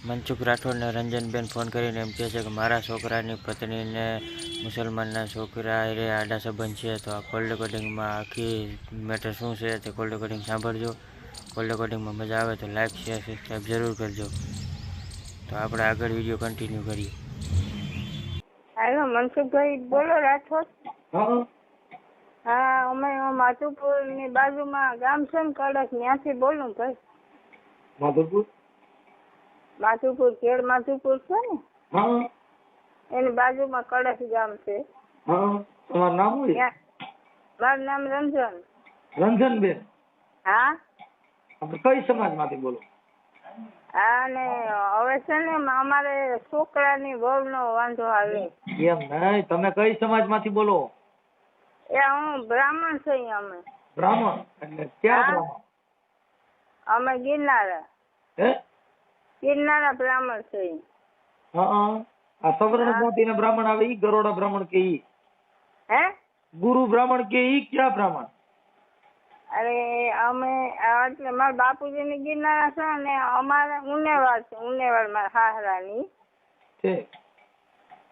Mansukh રાઠોડને Ranjanben phone કરીને એમ કહે છે કે મારા છોકરાની પત્નીને મુસલમાનના છોકરા એ આડા સંબંધ છે. તો આ કોલ રેકોર્ડિંગમાં આખી મેટર શું છે તે કોલ રેકોર્ડિંગ સાંભળજો. કોલ રેકોર્ડિંગમાં મજા આવે તો લાઈક શેર સબસ્ક્રાઈબ જરૂર કરજો. તો આપણે આગળ વિડીયો કન્ટિન્યુ કરીએ. હાલો મનસુખભાઈ બોલો રાઠોડ. હા અમે માધુપુર ની બાજુમાં ગામ છે ને કડક ત્યાંથી બોલું ભાઈ. માધુપુર ખેડ માધુપુર છે ને એની બાજુમાં કડક ગામ છે. તમારું નામ શું છે? મારું નામ રંજન. રંજનબેન. હા આપણે કઈ સમાજમાંથી બોલો? હા ને હવે છે ને અમારે છોકરાની વહુનો વાંધો આવે. એમ નહીં, તમે કઈ સમાજમાંથી બોલો? એ હું બ્રાહ્મણ છું. અમે બ્રાહ્મણ એટલે ક્યાં બ્રાહ્મણ? અમે ગિરનારા. હે ગિરનારા બ્રાહ્મણ છે. આ સવર્ણ જાતિના બ્રાહ્મણ આવે ઈ ગરોડા બ્રાહ્મણ કે ઈ? હે ગુરુ બ્રાહ્મણ કે ઈ ક્યાં બ્રાહ્મણ? અરે અમે એટલે મારા બાપુજીની ગિરનારા છે ને અમારે ઉનેવાડ છે. ઉનેવાડ મારા હાહરાની છે.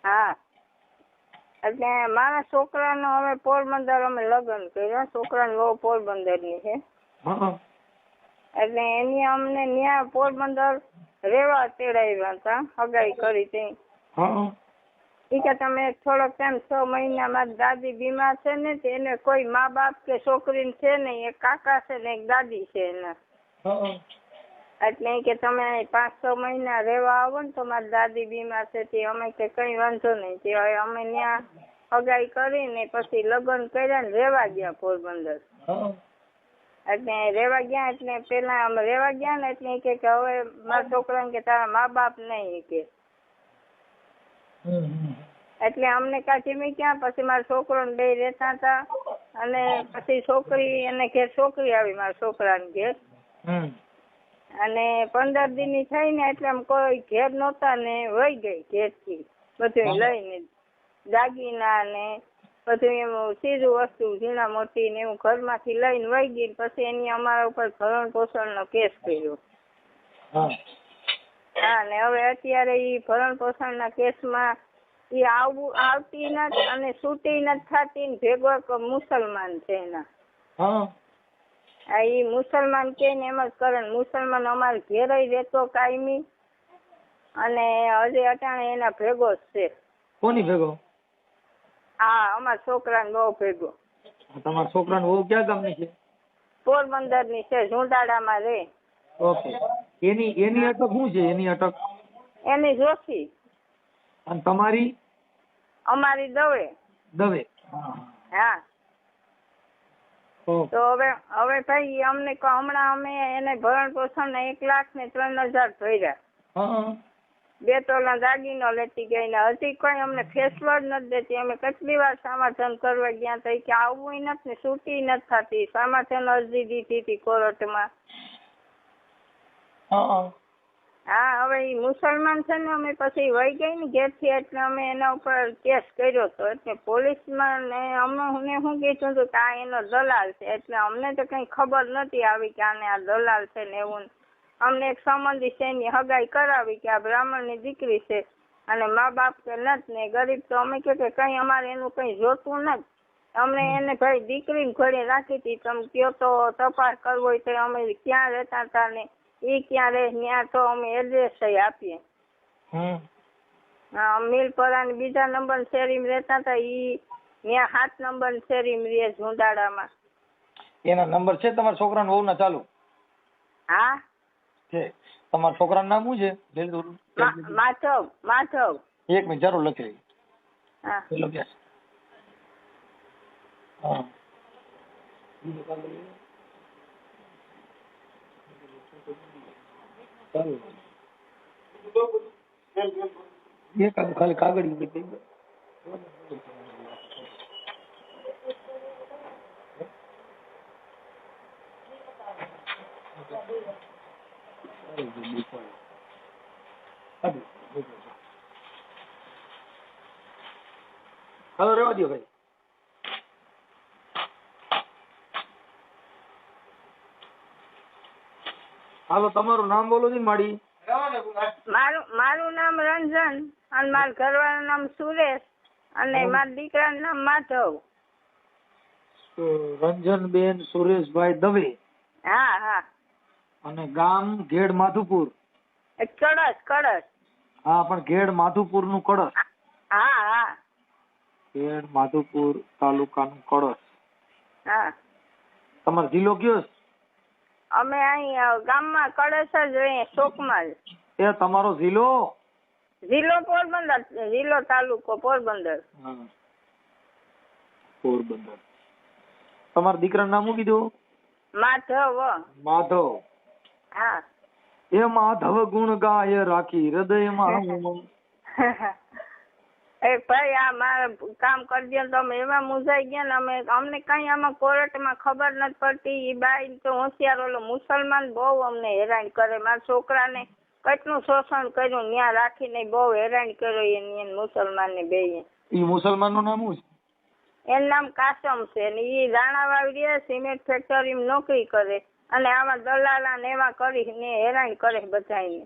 હા એટલે મારા છોકરાનો હવે પોરબંદર અમે લગ્ન કર્યા. છોકરાની વહુ પોરબંદરની છે. એટલે એની અમને ત્યાં પોરબંદર રેવા તેડાવ્યા હતા. હગાઈ કરી તે ઈ કે તમે થોડોક ટાઈમ 6 મહિના મારી દાદી બીમાર છે ને એને કોઈ મા બાપ કે છોકરી છે ને, એક કાકા છે ને એક દાદી છે એના. એટલે કે તમે 5-6 મહિના રહેવા આવો ને તો મારી દાદી બીમાર છે તે અમે કે કઈ વાંધો નહીં. તે અમે ત્યાં હગાઈ કરીને પછી લગ્ન કર્યા ને રેવા ગયા પોરબંદર. એટલે રેવા ગયા એટલે પેલા અમે રેવા ગયા ને એટલે કે હવે મારા છોકરાને કે તારા મા બાપ નહીં કે. એટલે અમને કાઢી મૂક્યા. પછી મારા છોકરો ને 2 રહેતા હતા અને પછી છોકરી એને ઘેર છોકરી આવી મારા છોકરાને ઘેર. અને 15 દિનની થઈ ને એટલે આમ કોઈ ઘેર નહોતા ને વહી ગઈ ઘેરથી બધું લઈને દાગીના ને બધું એમ સીધું વસ્તુ ઝીણા મોટી ને એવું ઘરમાંથી લઈને વહી ગઈ. પછી એની અમારા ઉપર ભરણ પોષણનો કેસ કર્યો. હા ને હવે અત્યારે ઈ ભરણ પોષણના કેસમાં ઈ આવતી નથી અને છૂટી નથી થતી ને ભેગો એક મુસલમાન છે એના. ઈ મુસલમાન કે ને એમ જ કરે. મુસલમાન અમારે ઘેર રહેતો કાયમી અને હજી અટાણે એના ભેગો જ છે. કોની ભેગો? હા અમારા છોકરાને બહુ ભેગો. તમારા છોકરાને વહુ ક્યાં ગામની છે? પોરબંદરની છે. ઝુંડાડામાં રહે. ઓકે. એની અટક શું છે? એની અટક એની જોશી. અને તમારી? અમારી દવે. દવે. હા તો હવે ભાઈ અમને હમણાં અમે એને ભરણ પોષણ 1,03,000 ભર્યા. 2 તોલા દાગીનો લેતી ગઈ ને હજી કોઈ અમને ફેસલો જ નથી દેતી. અમે કેટલી વાર સમાધાન કરવા ગયા હતા કે આવવું નથી ને છૂટી નથી થતી. સમાધાન અરજી દીધી હતી કોર્ટમાં. હા હવે ઈ મુસલમાન છે ને અમે પછી વહી ગઈ ને ઘેરથી એટલે અમે એના ઉપર કેસ કર્યો હતો. એટલે પોલીસમાં ને અમને શું કીધું હતું કે આ એનો દલાલ છે. એટલે અમને તો કઈ ખબર નથી આવી કે આને આ દલાલ છે ને એવું. અમને એક સંબંધી છે એની હગાઈ કરાવી કે આ બ્રાહ્મણની દીકરી છે અને મા બાપ કે નથી ને ગરીબ. તો અમે કે કઈ અમારે એનું કઈ જોતું નથી. અમને એને ભાઈ દીકરીને ઘરે રાખી હતી. તમે કયો તો તપાસ કરવો હોય તો અમે ક્યાં રહેતા હતા ને ઈ ક્યાં રહે ત્યાં તો અમે એડ્રેસ આપીએ. મિલપરાની બીજા નંબર શેરીમાં રહેતા હતા. ઈ ત્યાં 7 નંબર શેરીમાં રહે ઝુંડાડામાં. એના નંબર છે તમારા છોકરાના વહુના ચાલુ? હા છે. તમારા છોકરાનું નામ શું છે? માધવ. 1 મિનિટ જરૂર લખી લઈ. હા પેલો કે હા ખાલી કાગળ હાલો રહેવા દો ભાઈ. હાલો તમારું નામ બોલો ને માડી. મારું નામ રંજન અને મારા ઘરવાળાનું નામ સુરેશ અને મારા દીકરાનું નામ માધવ. રંજનબેન સુરેશભાઈ દવે. હા હા. અને ગામ ઘેડ માધુપુર. કળશ. હા, પણ ઘેડ માધુપુર નું કળશ. હા હા. ઘેડ માધુપુર તાલુકાનું કળશ. હા. તમારો જિલ્લો કયો છે? અમે અહીં ગામમાં કળશ જ રહીએ, ચોકમાં જ. એ તમારો જિલ્લો? જિલ્લો પોરબંદર, જિલ્લો તાલુકો પોરબંદર. હા, પોરબંદર. તમારા દીકરાનું નામ શું કીધું? માધવ. માધવ. હા. એ માધવ ગુણ ગાય રાખી હૃદયમાં. એ ભાઈ આ મારે કામ કરી દો તો અમે એવા મૂંઝાઈ ગયા ને અમને કઈ આમાં કોર્ટમાં ખબર નથી પડતી. એ બાઈ તો હોશિયાર, ઓલો મુસલમાન બહુ અમને હેરાન કરે. મારા છોકરાને કેટલું શોષણ કર્યું, ન્યા રાખીને બહુ હેરાન કર્યો એને મુસલમાનને બે. ઈ મુસલમાન નું નામ શું છે? એનું નામ કાસમ છે ને એ રાણાવાડી રહે, સિમેન્ટ ફેક્ટરીમાં નોકરી કરે અને આવા દલાલા ને એવા કરીને હેરાન કરે બધાને.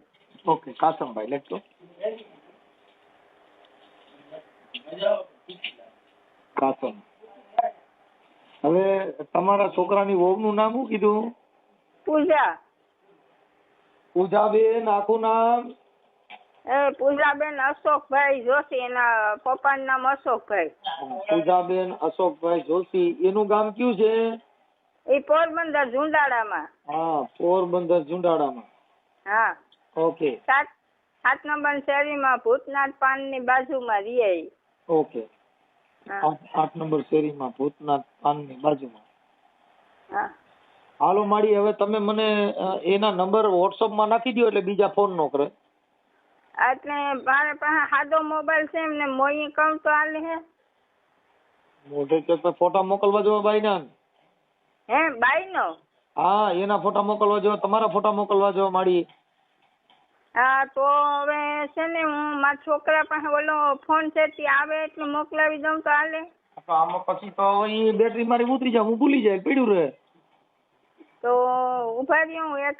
ઓકે, કાસમભાઈ લખતો. કાસમ. હવે તમારા છોકરાની વહુનું નામ શું કીધું? પૂજા. પૂજાબેન આખું નામ? પૂજાબેન અશોકભાઈ જોશી, એના પપ્પાનું નામ અશોકભાઈ. પૂજાબેન અશોકભાઈ જોશી. એનું ગામ કયું છે? એ પોરબંદર ઝુંડાળામાં. હા, પોરબંદર ઝુંડાળામાં. હા. ઓકે. 7 નંબર શેરીમાં ભૂતનાથ પાનની બાજુમાં રહે. ઓકે. 8 નંબર શેરીમાં ભૂતનાથ પાનની બાજુમાં. હા. હાલો માડી, હવે તમે મને એના નંબર વોટ્સઅપ માં નાખી દો એટલે બીજા ફોન નો કરે. એટલે મારે પાસે સાદો મોબાઈલ છે, એમને મોઈ કહું તો હાલે હે? મોઢે કે ફોટા મોકલવા જો બાઈ ના. હે બાઈ નો? હા, એના ફોટા મોકલવા જો, તમારા ફોટા મોકલવા જો માડી. હા, તો હવે છે ને હું મારા છોકરા પાસે ઓલો ફોન છે તે આવે એટલે મોકલાવી દઉં તો હાલે? તો આમાં પછી તો એ બેટરી મારી ઉતરી જાય, હું ભૂલી જાય, પડ્યું રહે. તો ઉભા રહ્યો, હું એક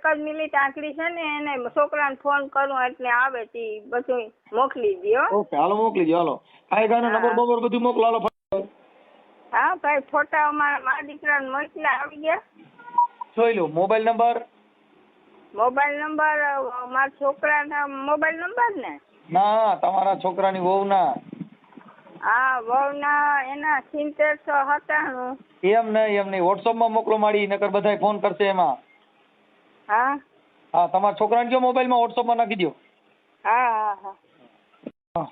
જ મિનિટ આંકડી છે ને એને છોકરાને ફોન કરું એટલે આવે તે બધું મોકલી દો. ઓકે, હાલો મોકલી દો. હાલો કાંઈ ગાનો નંબર બધું મોકલો. હાલો. હા ભાઈ, ફોટા મારા દીકરાને મોકલા આવી ગયા. જોઈ લો. મોબાઈલ નંબર મારા છોકરાના મોબાઈલ નંબર ને? ના, તમારા છોકરાની વહુના. હા, વહુના એના 7797. એમ નહીં, વોટ્સઅપ માં મોકલો માડી, નકર બધાય ફોન કરશે એમાં. હા હા, તમારા છોકરાને કયો મોબાઈલ માં વોટ્સઅપ માં નાખી દો. હા હા હા.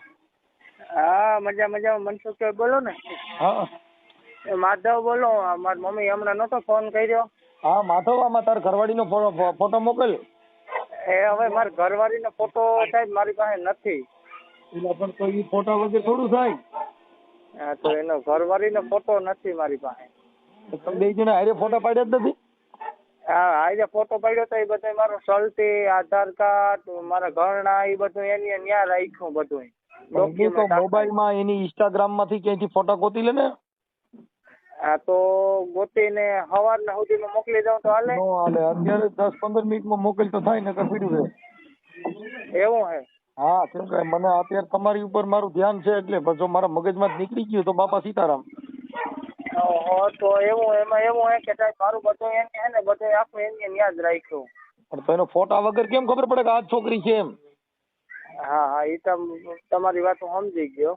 હા, મજામાં. મનસુખભાઈ બોલો ને? હા, માધવ બોલો. મારી મમ્મી હમણાં નતો ફોન કર્યો. હા માધવ, આમાં તાર ઘરવાળીનો ફોટો મોકલ. હવે મારા ઘરવાળીનો ફોટો સાહેબ મારી પાસે નથી. એટલે પણ તો એ ફોટા વગર થોડું થાય. હા, તો એનો ઘરવાળીનો ફોટો નથી મારી પાસે. તમે બે જણા હારે ફોટા પાડ્યા જ નથી? હા, આજે ફોટો પાડ્યો તો એ બધું મારું સલટી, આધાર કાર્ડ, મારા ઘરના એ બધું એની ન્યા રાખ્યું બધું. મોબાઈલ માં એની ઇન્સ્ટાગ્રામ માંથી ક્યાંયથી ફોટા ગોતી લે ને. હા, તો ગોતીને સવારના સુધીમાં મોકલી દઉં તો હાલે? નો હાલે, અત્યારે 10-15 મિનિટમાં મોકલ તો થાય, નકર પીડ્યું રહે. એવું હે? હા, કેમ કે મને અત્યારે તમારી ઉપર મારું ધ્યાન છે એટલે જો મારા મગજમાં નીકળી ગયું તો બાપા સીતારામ. તો એમાં એવું હે કે સાહેબ મારું બધું એને હે ને બધું આખું એને યાદ રાખ્યું. પણ તો એનો ફોટા વગર કેમ ખબર પડે કે આ જ છોકરી છે એમ? હા, એ તો તમારી વાત હું સમજી ગયો.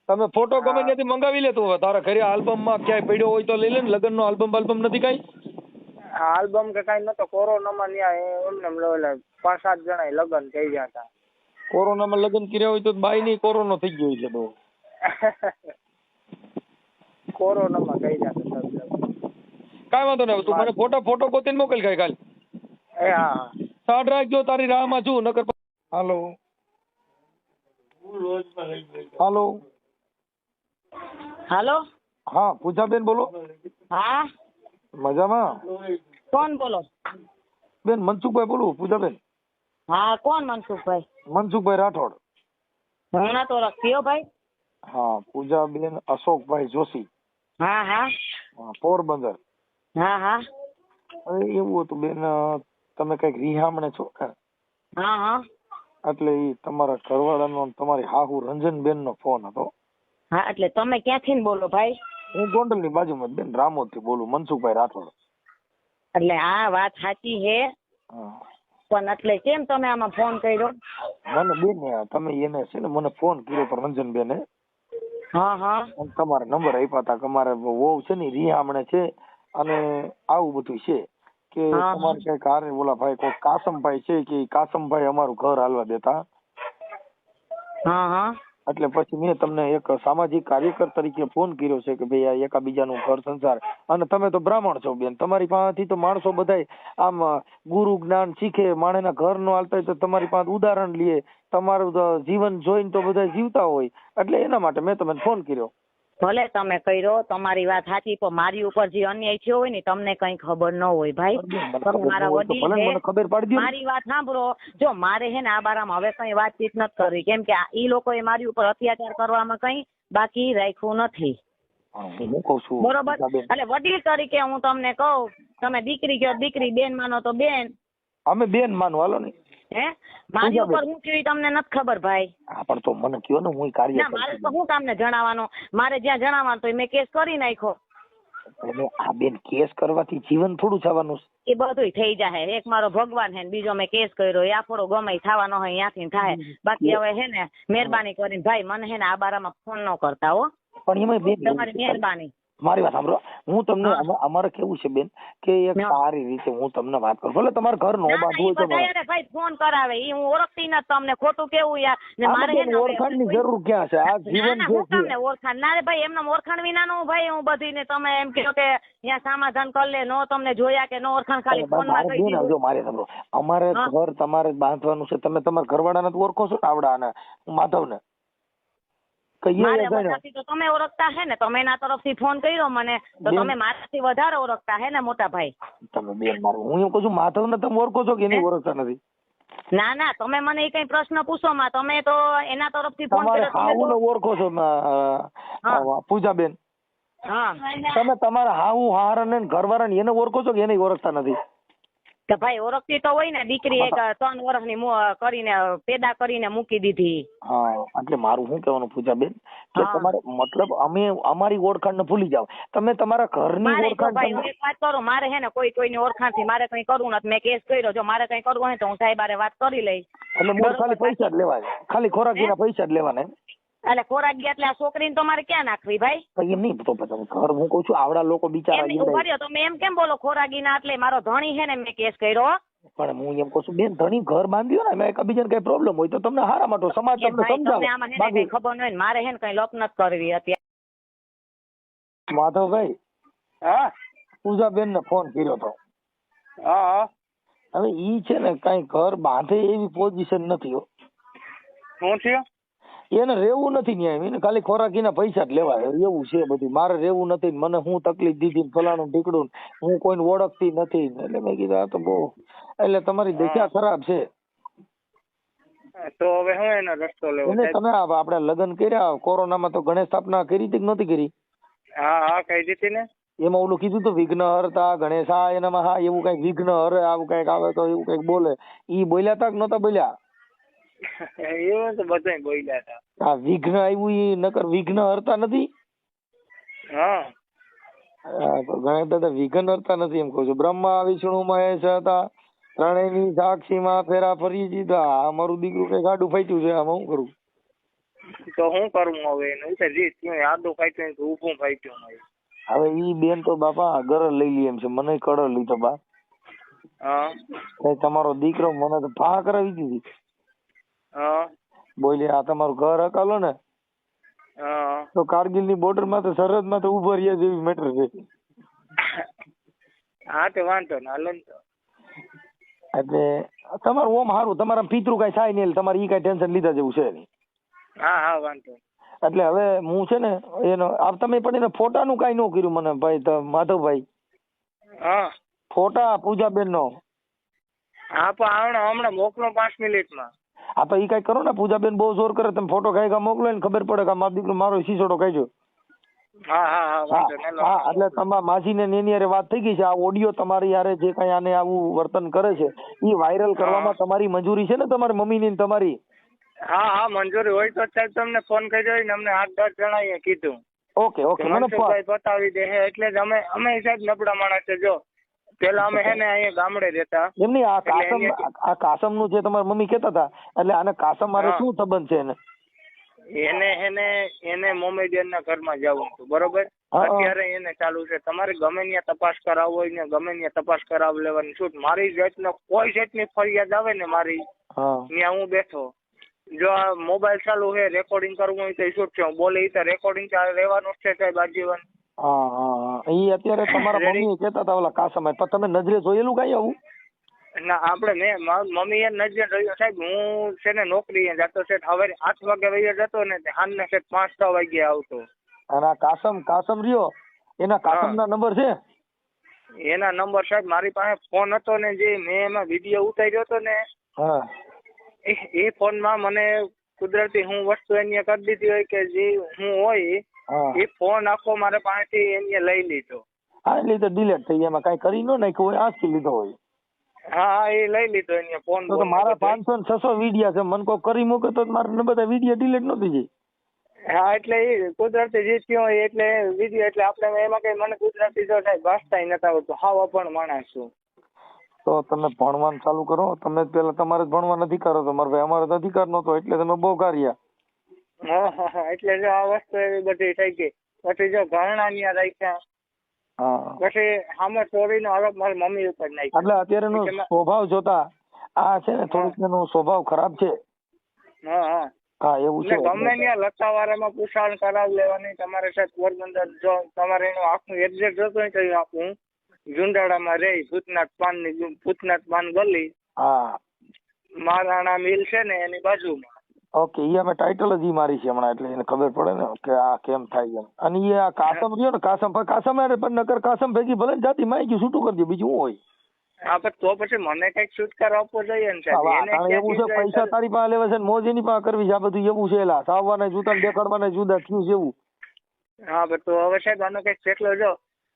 તમે ફોટો ગમે ત્યાંથી મંગાવી લે તું. તારા ઘરે આલ્બમ માં ક્યાંય પડ્યો હોય તો લઈ લે ને. લગ્ન નો આલ્બમ નથી કઈ? આલ્બમ કે કઈ નતો. કોરોનામાં એમને 5-7 જણા લગ્ન થઈ ગયા હતા. કોરોનામાં લગ્ન કર્યા હોય તો બાઈ ની કોરોના થઈ ગયો છે બહુ. કોરોનામાં થઈ ગયા હતા. કાંઈ વાંધો નહીં, તું મને ફોટો ગોતીને મોકલ કાલ. હા, સાડ રાખજો, તારી રાહમાં છું. નકર હાલો. હાલો. હા, પૂજાબેન બોલો. હા, મજામાં? કોણ બોલો? બેન મનસુખભાઈ બોલું. પૂજાબેન? હા, કોણ મનસુખભાઈ? મનસુખભાઈ રાઠોડ. હમણાં તો રખ્યો ભાઈ. હા, પૂજાબેન અશોકભાઈ જોશી. હા હા પોરબંદર. હા હા. એવું હતું બેન, તમે કઈક રિહામણે છો ને? હા હા એટલે ઈ તમારા ઘરવાળાનો અને તમારી હાહુ રંજનબેન નો ફોન હતો. હા એટલે તમે ક્યાંથી બોલો ભાઈ? હું ગોંડલ ની બાજુમાં જ બેન રામોદ થી બોલું, મનસુખભાઈ રાઠોડ. એટલે આ વાત સાચી છે, હા. પણ એટલે કેમ તમે આમાં ફોન કર્યો? મને બેન તમે એને છે ને મને ફોન કર્યો તો રંજનબેને, હા હા અને તમારા નંબર આપ્યા હતા કે અમારે વહુ છે ને રિહામણે છે અને આવું બધું છે કે હા, તમારે કઈ કારે ઓલા ભાઈ કોઈ કાસમભાઈ છે કે ઈ કાસમભાઈ અમારું ઘર હાલવા દેતા. હા હા એટલે પછી મેં તમને એક સામાજિક કાર્યકર તરીકે ફોન કર્યો છે કે ભાઈ આ એકાબીજાનું ઘર સંસાર, અને તમે તો બ્રાહ્મણ છો બેન, તમારી પાસેથી તો માણસો બધાય આમ ગુરુ જ્ઞાન શીખે, માણસના ઘર નો હાલતા હોય તો તમારી પાસે ઉદાહરણ લે, તમારું જીવન જોઈને તો બધા જીવતા હોય, એટલે એના માટે મેં તમને ફોન કર્યો. ભલે તમે કર્યો, તમારી વાત સાચી, પણ મારી ઉપર જે અન્યાય થયો હોય ને તમને કઈ ખબર ન હોય ભાઈ. તમે મારા વડીલ મને છે, ખબર પાડી દો. મારી વાત સાંભળો. જો મારે હે ને આ બારામાં હવે કઈ વાતચીત નથી કરવી, કેમ કે ઈ લોકોએ મારી ઉપર અત્યાચાર કરવામાં કઈ બાકી રાખ્યું નથી. હું કઉ છું બરોબર, એટલે વડીલ તરીકે હું તમને કહું, તમે દીકરી કયો દીકરી, બેન માનો તો બેન. અમે બેન માનો હાલો ને. હે મારી ઉપર હું કેવી તમને નથી ખબર ભાઈ. હા પણ તો મને કયો ને, હું કાર્ય ના મારે તો હું તમને જણાવવાનું, મારે જ્યાં જણાવવાનું તો મેં કેસ કરી નાખ્યો. એટલે આ બેન કેસ કરવાથી જીવન થોડું થવાનું છે? એ બધું થઈ જાય. એક મારો ભગવાન હે ને બીજો મેં કેસ કર્યો, એ આપણો ગમે થવાનો હોય ત્યાંથી થાય. બાકી હવે હે ને મહેરબાની કરીને ભાઈ મને હે ને આ બારામાં ફોન ન કરતા હો. પણ એમાં બેન તમારી મહેરબાની. મારી વાત સાંભળો, હું તમને અમારે કેવું છે બેન કે એક સારી રીતે હું તમને વાત કરું, ભલે તમારા ઘર નો બાંધવું હોય તો ભાઈ ફોન કરાવે, ઈ હું ઓળખતી નથી તમને, ખોટું કેવું યાર. ને મારે હે ને ઓળખાણ ની જરૂર ક્યાં છે? આ જીવન હું તમને ઓળખાણ ના રે ભાઈ, એમને ઓળખાણ વિના નું ભાઈ હું બધી ને તમે એમ કહો કે ત્યાં સમાધાન કરી લે, નો તમને જોયા કે નો ઓળખાણ, ખાલી ફોન માં કહી દીધું. જો મારે સાંભળો, અમારે ઘર તમારે બાંધવાનું છે, તમે તમારા ઘરવાળાને તો ઓળખો છો ને, આવડા માધવ ને મારે વધારથી તો તમે ઓળખતા હે ને, તમે એના તરફથી ફોન કર્યો મને તો તમે મારાથી વધારે ઓળખતા હે ને મોટા ભાઈ. તમે બેન મારું, હું એમ કહું છું માધવ ને તમે ઓળખો છો કે નહીં ઓળખતા નથી? ના ના, તમે મને કઈ પ્રશ્ન પૂછો માં, તમે તો એના તરફથી ફોન કર્યો. કર્યો. હાહુ ને ઓળખો છો પૂજાબેન? હા તમે તમારા હાહુ હાર ને ઘરવાળા ને એને ઓળખો છો કે એને ઓળખતા નથી? કે ભાઈ ઓળખતી તો હોય ને, દીકરી એક 3 વર્ષની કરીને પેદા કરીને મૂકી દીધી. હા એટલે મારું શું કહેવાનું પૂજાબેન કે તમારે મતલબ અમે અમારી ઓળખાણ ને ભૂલી જાવ, તમે તમારા ઘરની ઓળખાણ. ભાઈ હું એક વાત કરું, મારે હે ને કોઈની ઓળખાણ થી મારે કઈ કરવું નથી, મેં કેસ કર્યો, જો મારે કઈ કરવું હોય તો હું સાહેબારે વાત કરી લઈશ. એટલે મૂળ ખાલી પૈસા જ લેવા, ખાલી ખોરાકીના પૈસા જ લેવાના? એટલે ખોરાક ગયા એટલે આ છોકરીને તો મારે ક્યાં નાખવી ભાઈ? એમ નહીં તો પછી ઘર, હું કઉ છું આવડા લોકો બિચારા તમે એમ કેમ બોલો ખોરાકીના? એટલે મારો ધણી છે ને મેં કેસ કર્યો. પણ હું એમ કહું છું બેન, ધણી ઘર બાંધ્યો ને, એકબીજાને કઈ પ્રોબ્લેમ હોય તો તમને હારા માટે સમાજ તમને સમજાવે. કઈ ખબર નહીં, મારે હે ને કઈ લપ નથી કરવી અત્યારે. માધવભાઈ, હા પૂજાબેન ને ફોન કર્યો તો. હા હવે ઈ છે ને કઈ ઘર બાંધે એવી પોઝિશન નથી હો. શું થયું? એને રેવું નથી ન્યાય, એને ખાલી ખોરાકીના પૈસા જ લેવા એવું છે બધું. મારે રેવું નથી, મને હું તકલીફ દીધી, ફલાણું ઢીકડું, હું કોઈને ઓળખતી નથી. એટલે મેં કીધું આ તો બહુ, એટલે તમારી દશા ખરાબ છે. તો હવે હું એનો રસ્તો લેવો? એને તમે આપણે લગ્ન કર્યા કોરોનામાં તો ગણેશ સ્થાપના કરી હતી કે નહોતી કરી? હા કહી દીધી ને. એમાં ઓલું કીધું તો વિઘ્ન હરતા ગણેશા, એનામાં હા એવું કઈક વિઘ્ન હરે, આવું કઈક આવે તો એવું કઈક બોલે, ઈ બોલ્યા તા કે નહોતા બોલ્યા? એવું તો બધા બોલ્યા હતા. હા વિઘ્ન આવ્યું, ઈ નકર વિઘ્ન હરતા નથી. હા ગણેશ દાદા વિઘ્ન હરતા નથી એમ કહું છું. બ્રહ્મા વિષ્ણુ મહેશ હતા, ત્રણેયની સાક્ષીમાં ફેરા ફરી દીધા. અમારું દીકરું કઈ ગાડું ફાટ્યું છે, આમાં શું કરું? તો શું કરવું હવે? એનું તો રીત આડું ફાટ્યું તો ઊભું ફાટ્યું હોય. હવે ઈ બેન તો બાપા ગરલ લઈ લે એમ છે, મને કડર લીધો બા. હા તમારો દીકરો મને તો ફા કરાવી દીધી. હા બોલે આ તમારું ઘર હકાલો ને હા તો કારગિલ ની બોર્ડર માં તો સરહદ માં તો ઉભા રહ્યા જેવી મેટર છે. હા તો વાંધો ના લો તો. એટલે તમારું ઓમ સારું, તમારા પિતૃ કઈ થાય નહીં, તમારે ઈ કઈ ટેન્શન લીધા જેવું છે નહીં. હા હા વાંધો. એટલે હવે હું છે ને એનો તમે પણ એને ફોટાનું કઈ ન કર્યું મને ભાઈ માધવભાઈ? હા ફોટા પૂજાબેન નો? હા પણ હમણાં મોકલો 5 મિનિટમાં. હા તો ઈ કઈ કરો ને, પૂજાબેન બહુ જોર કરે, તમે ફોટો કઈ મોકલો ને ખબર પડે કે મારો દીકરો મારો શીશોડો કાઢ્યો. વાંધો નહીં. હા એટલે તમારા માસીને ને એની હારે વાત થઈ ગઈ છે. આ ઓડિયો તમારી હારે જે કઈ આને આવું વર્તન કરે છે એ વાયરલ કરવામાં તમારી મંજૂરી છે ને, તમારી મમ્મીની ને તમારી? હા મંજૂરી હોય તો સાહેબ તમને ફોન કર્યો ને અમને 8-10 જણાએ કીધું. ઓકે ઓકે મને મનસુખભાઈ બતાવી દે હે એટલે જ અમે સાહેબ નબળા માણસ છે. જો પેલા અમે હે ને અહીંયા ગામડે રહેતા. એમની આ કાસમ નું જે તમારી મમ્મી કહેતા હતા, એટલે આને કાસમ મારે શું સંબંધ છે એને મોમેડિયન ના ઘરમાં જવું હતું, બરોબર? અત્યારે એને ચાલુ છે. તમારે ગમે ત્યાં તપાસ કરાવવો હોય ને ગમે ત્યાં તપાસ કરાવી લેવાની છૂટ. મારી જાતનો કોઈ જાતની ફરિયાદ આવે ને મારી ત્યાં હું બેઠો. જો આ મોબાઈલ ચાલુ છે, રેકોર્ડિંગ કરવું હોય તો છૂટ છે. હું બોલે તો રેકોર્ડિંગ રહેવાનું જ છે સાહેબ આજીવન. ઈ અત્યારે તમારા મમ્મી કહેતા હતા ઓલા કાસમ, પણ તમે નજરે જોયેલું કઈ આવું? ના આપણે મમ્મી એ નજર જોયું સાહેબ. હું છે ને નોકરી જતો છે, હવે 8 વાગે વહી જતો ને સાંજના છે 5-6 વાગે આવતો. અને આ કાસમ રહ્યો એના કાસમ ના નંબર છે? એના નંબર સાહેબ મારી પાસે ફોન હતો ને, જે મેં એમાં વિડીયો ઉતાર્યો હતો ને એ ફોન માં મને કુદરતી હું વસ્તુ એને કરી દીધી હોય કે જે હું હોય એ ફોન આખો મારા પાસેથી એને લઈ લીધો. હા એટલે તો ડિલીટ થઈ, એમાં કઈ કરી ન નાખ્યું હોય, આજથી લીધો હોય. હા એ લઈ લીધો એને ફોન. તો મારા 500 ને 600 વિડીયા છે, મને કોઈ કરી મૂકે તો મારે બધા વિડીયો ડિલીટ નથી જાય. હા એટલે એ કુદરતી જીત્યો હોય એટલે વિડીયો, એટલે આપણે એમાં કઈ મને કુદરતી જો સાહેબ ભાષતા નતા આવતું. હાવ પણ માણસ છું. તો તમે ભણવાનું ચાલુ કરો. તમે પેલા તમારે જ ભણવા નથી કરો તો મારા ભાઈ અમારે અધિકાર નતો, એટલે તમે બહુ કાર્યા. હા એટલે જો આ વસ્તુ એવી બધી થઈ ગઈ. પછી જો ઘરણા ત્યાં રાખ્યા, પછી સામે ચોરીનો આરોપ મારી મમ્મી ઉપર નાખ્યો. એટલે અત્યારેનો સ્વભાવ જોતા આ છે ને થોડુંક એનો સ્વભાવ ખરાબ છે. હા એવું છે. ગમે ત્યાં લતાવાળામાં પૂછાણ કરાવી લેવાની. તમારે સાહેબ પોરબંદર જો તમારે એનું આખું એડ્રેસ જોતું હોય તો આપું. જુંડાળામાં રહી ભૂતનાથ પાન ગલી, મહારાણા મિલ છે ને એની બાજુમાં. ઓકે ઈ અમે ટાઇટલ જ ઈ મારી છે હમણાં, એટલે એને ખબર પડે ને કે આ કેમ થાય છે. અને એ આ કાસમ રહ્યો ને કાસમ પણ નકર કાસમ ભેગી ભલે જાતિ માં ગયું છૂટું કરી દે, બીજું શું હોય? હા પણ તો પછી મને કઈક છુટકારો આપવો જોઈએ ને. એવું છે પૈસા તારી પાસે લેવા છે, મોજ એની પાસે કરવી છે, આ બધું એવું છે. એલા સાવવાના જૂતા દેખાડવાના જુદા થયું છે એવું. હા પણ તો હવે સાહેબ આનો કઈક ફેસલો જો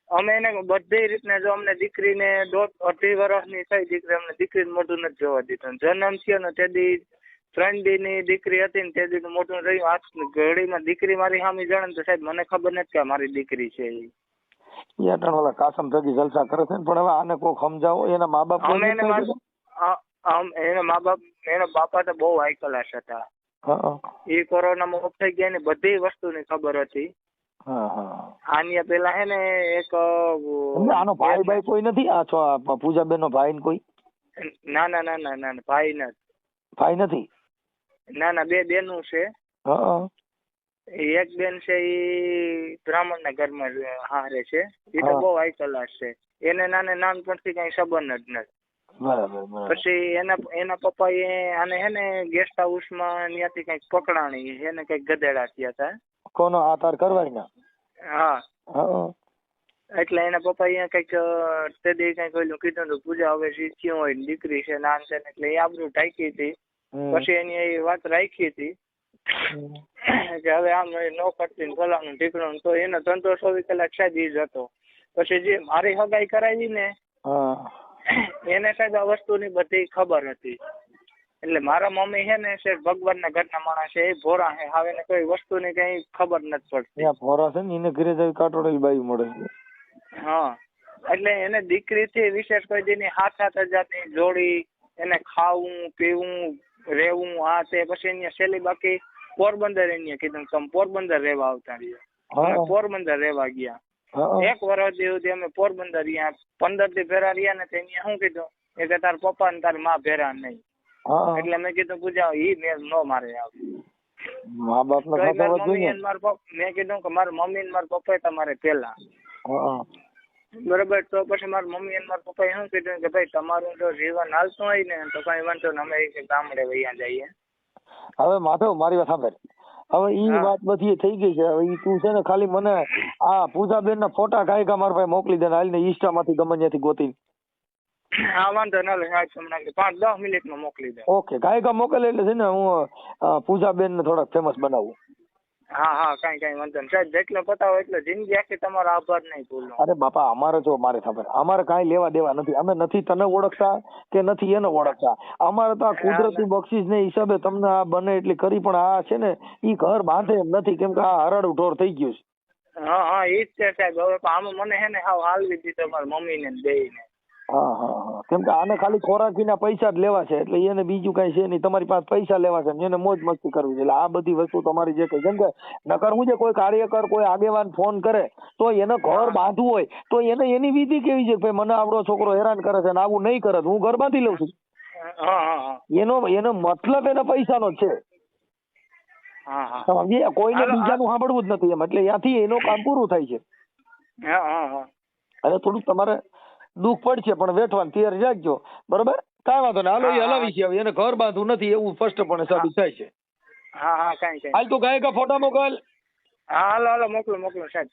અમે એને બધી રીતના જો અમને દીકરીને 2.5 વર્ષની થઈ દીકરી, અમને દીકરીને મોઢું નથી જોવા દીધું. જન્મ થયો ને તેથી 3 દીની દીકરી હતી ને તે દી મોઢું રહ્યું. આ ઘડીમાં દીકરી મારી સામે જાણે તો સાહેબ મને ખબર નથી કે મારી દીકરી છે. ઓલા કાસમ ભેગી જલસા કરે છે, પણ હવે આને કોઈ સમજાવો. એના મા બાપ એના બાપા તો બહુ હાઈ ક્લાસ હતા. એ કોરોનામાં ઓફ થઈ ગયા ને બધી વસ્તુની ખબર હતી. આની પેલા હે ને એક આનો ભાઈ ભાઈ કોઈ નથી? આ પૂજાબેન નો ભાઈ ને કોઈ? ના ભાઈ નથી. ના 2 બેનું છે. એક બેન છે એ બ્રાહ્મણ ના ઘરમાં હારે છે. એ તો બહુ હાઈ ક્લાસ છે. એને નાનપણથી કઈ સંબંધ જ નથી. બરાબર. પછી એના પપ્પા આને હે ને ગેસ્ટ હાઉસ માં ત્યાંથી કઈક પકડાણી, એને કઈક ગધેડા થયા હતા. કોનો આધાર કરવાય ના? હા એટલે એના પપ્પા અહીંયા કઈક તે દી કઈક ઓલું કીધું હતું પૂજા હવે શીખ્યું હોય દીકરી છે નાન છે ને, એટલે એ આબરૂ ઢાંકી હતી. પછી એની એ વાત રાખી હતી કે હવે આમ નો કરતી ફલાણું ઢીકણું. તો એનો ધંધો 24 કલાક સાહેબ ઈ જ હતો. પછી જે મારી હગાઈ કરાવી ને એને સાહેબ આ વસ્તુની બધી ખબર હતી. એટલે મારા મમ્મી છે ને સાહેબ ભગવાનના ઘરના માણસ છે, એ ભોરા છે. હવે એને કોઈ વસ્તુની કઈ ખબર નથી પડતી. ભોરા છે ને એને ઘરે જઈ કાટોડેલી બાઈ મળે. હા એટલે એને દીકરીથી વિશેષ કોઈ દીની 7-7 હજારની જોડી, એને ખાવું પીવું રહેવું આ તે. પછી અહીંયા છેલ્લી બાકી પોરબંદર એને કીધું તમે પોરબંદર રહેવા આવતા રહ્યા. પોરબંદર રહેવા ગયા. 1 વર્ષ સુધી અમે પોરબંદર રહ્યા. 15 દી ભેરા રહ્યા ને ત્યાં શું કીધું એ કે તાર પપ્પા ને તારી માં ભેરા નહીં. એટલે મેં કીધું પૂજા ઈ મેં નો મારે આવે. મા બાપ મેં કીધું કે મારા મમ્મી ને મારા પપ્પા તમારે પેલા. બરોબર. તો પછી મારા મમ્મી અને મારા પપ્પાએ શું કીધું કે ભાઈ તમારું જો જીવન હાલતું હોય ને તો કઈ વાંધો ને, અમે ગામડે વૈયા જઈએ. હવે માધવ મારી વાત સાંભળ. હવે ઈ વાત બધી થઈ ગઈ છે. હવે ઈ તું છે ને ખાલી મને આ પૂજાબેન ના ફોટા ગાયકા મારા ભાઈ મોકલી દે ને, હાલ ને ઇન્સ્ટા માંથી ગમે ત્યાંથી ગોતી. હા વાંધો ના લે, 5-10 મિનિટમાં મોકલી દે. ઓકે ગાયકા મોકલે એટલે છે ને હું પૂજાબેન ને થોડાક ફેમસ બનાવું. હા હા કઈ વાંધો નહીં સાહેબ, જેટલો પતાવો એટલો, જિંદગી આખી તમારો આભાર નહીં ભૂલો. અરે બાપા અમારે જો મારે ખબર અમારે કાંઈ લેવા દેવા નથી. અમે નથી તને ઓળખતા કે નથી એને ઓળખતા. અમારે તો આ કુદરતી બક્ષિસ ને હિસાબે તમને આ બને એટલી કરી, પણ આ છે ને ઈ ઘર બાંધે એમ નથી, કેમ કે આ હરાડું ઢોર થઈ ગયું છે. હા એ જ છે સાહેબ. હવે આમાં મને હે ને હાવ હાલવી દીધો મારી મમ્મીને ને બેયને. હા કેમ કે આને ખાલી ખોરાકીના પૈસા જ લેવા છે, એટલે એને બીજું કઈ છે નહીં. તમારી પાસે પૈસા લેવા છે ને એને મોજ મસ્તી કરવી છે. એટલે આ બધી વસ્તુ તમારી જે કઈ, કેમ કે નકર હું છે કોઈ કાર્યકર કોઈ આગેવાન ફોન કરે તો એને ઘર બાંધવું હોય તો એને એની વિધિ કેવી છે કે ભાઈ મને આપણો છોકરો હેરાન કરે છે ને આવું નહીં કરે હું ઘર બાંધી લઉં છું. એનો મતલબ એના પૈસાનો જ છે. સમજ્યા? કોઈને બીજાનું સાંભળવું જ નથી એમ, એટલે ત્યાંથી એનું કામ પૂરું થાય છે. અને થોડુંક તમારે દુઃખ પડશે પણ વેઠવાનું તૈયાર રાખજો, બરોબર? કાંઈ વાંધો નહીં, હાલો એ હલાવી છે. હવે એને ઘર બાંધવું નથી એવું સ્પષ્ટપણે સાબિત થાય છે. કઈ હાલ તું ગાય કા ફોટા મોકલ. હાલો મોકલો સાહેબ.